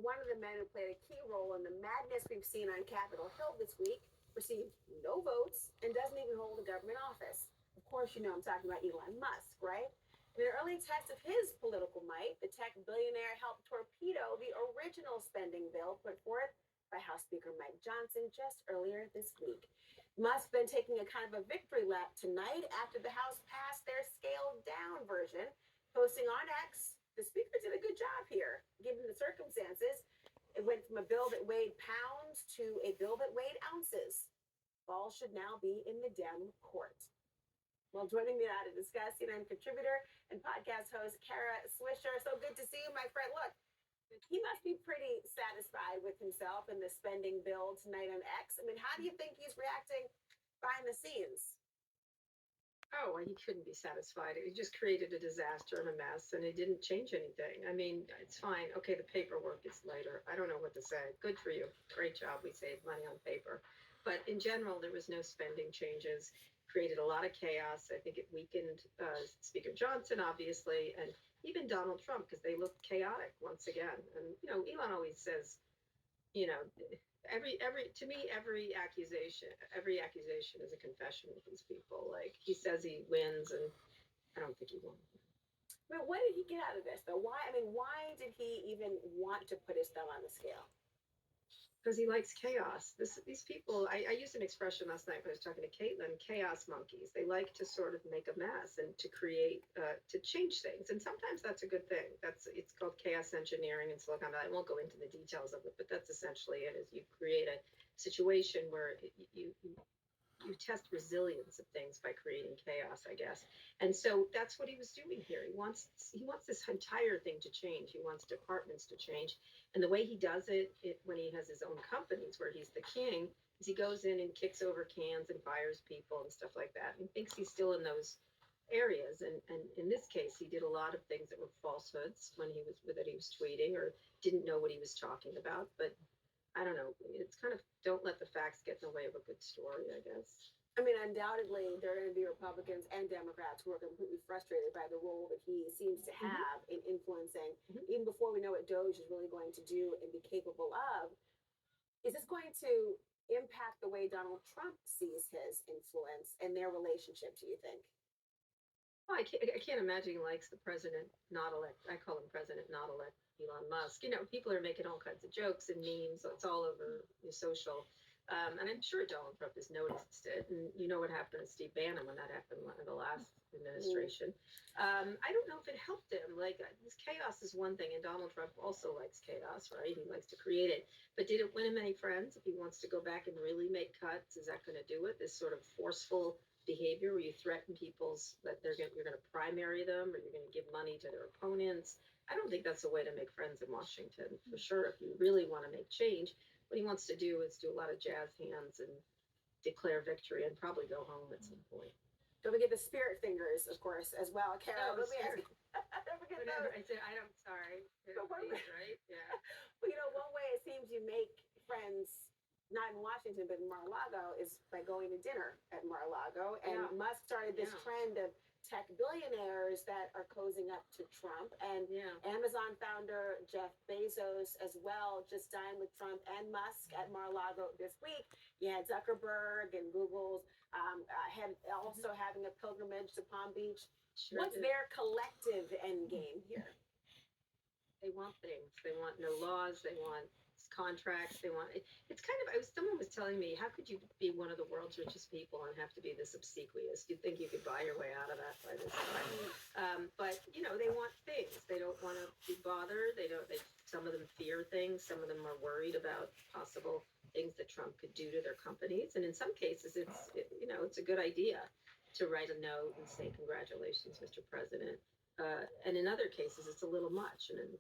one of the men who played a key role in the madness we've seen on Capitol Hill this week received no votes and doesn't even hold a government office. Of course, you know I'm talking about Elon Musk, right? In an early test of his political might, the tech billionaire helped torpedo the original spending bill put forth by House Speaker Mike Johnson just earlier this week. Musk then taking a kind of a victory lap tonight after the House passed their scaled down version, posting on X, the Speaker did a good job here, given the circumstances. It went from a bill that weighed pounds to a bill that weighed ounces. Ball should now be in the Dem court. Well, joining me now to discuss, CNN contributor and podcast host Kara Swisher. So good to see you, my friend. Look, he must be pretty satisfied with himself and the spending bill tonight on X. I mean, how do you think he's reacting behind the scenes? Oh, well, he couldn't be satisfied. It just created a disaster and a mess, and it didn't change anything. I mean, it's fine. Okay, the paperwork is later. I don't know what to say. Good for you. Great job. We saved money on paper. But in general, there was no spending changes, created a lot of chaos. I think it weakened Speaker Johnson, obviously, and even Donald Trump, because they looked chaotic once again. And, Elon always says, you know, every accusation is a confession with these people. Like, he says he wins, and I don't think he won. But what did he get out of this, though? Why? I mean, why did he even want to put his thumb on the scale? Because he likes chaos. These people, I used an expression last night when I was talking to Caitlin, chaos monkeys. They like to sort of make a mess and to create, to change things. And sometimes that's a good thing. It's called chaos engineering in Silicon Valley. I won't go into the details of it, but that's essentially it, is you create a situation where you test resilience of things by creating chaos, I guess. And so that's what he was doing here. He wants this entire thing to change. He wants departments to change. And the way he does it when he has his own companies where he's the king is he goes in and kicks over cans and fires people and stuff like that. And thinks he's still in those areas. And in this case, he did a lot of things that were falsehoods when he was tweeting, or didn't know what he was talking about. But I don't know. It's kind of, don't let the facts get in the way of a good story, I guess. I mean, undoubtedly, there are going to be Republicans and Democrats who are completely frustrated by the role that he seems to have in influencing, even before we know what Doge is really going to do and be capable of. Is this going to impact the way Donald Trump sees his influence and their relationship, do you think? Well, I can't imagine he likes the president not elect. I call him President not elect Elon Musk. People are making all kinds of jokes and memes. It's all over social. And I'm sure Donald Trump has noticed it. And you know what happened to Steve Bannon when that happened in the last administration. I don't know if it helped him. Like, this chaos is one thing, and Donald Trump also likes chaos, right? He likes to create it. But did it win him any friends? If he wants to go back and really make cuts, is that going to do it? This sort of forceful behavior where you threaten people's that you're going to primary them, or you're going to give money to their opponents. I don't think that's a way to make friends in Washington, for sure. If you really want to make change, what he wants to do is do a lot of jazz hands and declare victory and probably go home at some point. Don't forget the spirit fingers, of course, as well, Carol. Oh, Let me ask you. Don't forget Whatever. those. I'm sorry. Right? Yeah. Well, one way it seems you make friends, not in Washington, but in Mar-a-Lago, is by going to dinner at Mar-a-Lago. And Musk started this trend of tech billionaires that are cozying up to Trump. And Amazon founder Jeff Bezos as well just dined with Trump and Musk at Mar-a-Lago this week. You had Zuckerberg and Google's also having a pilgrimage to Palm Beach. Sure. What's their collective end game here? They want things. They want no laws. They want contracts. It's kind of, someone was telling me, how could you be one of the world's richest people and have to be this obsequious? You'd think you could buy your way out of that by this time. But they want things. They don't want to be bothered. Some of them fear things. Some of them are worried about possible things that Trump could do to their companies. And in some cases, it's a good idea to write a note and say, congratulations, Mr. President. And in other cases, it's a little much. And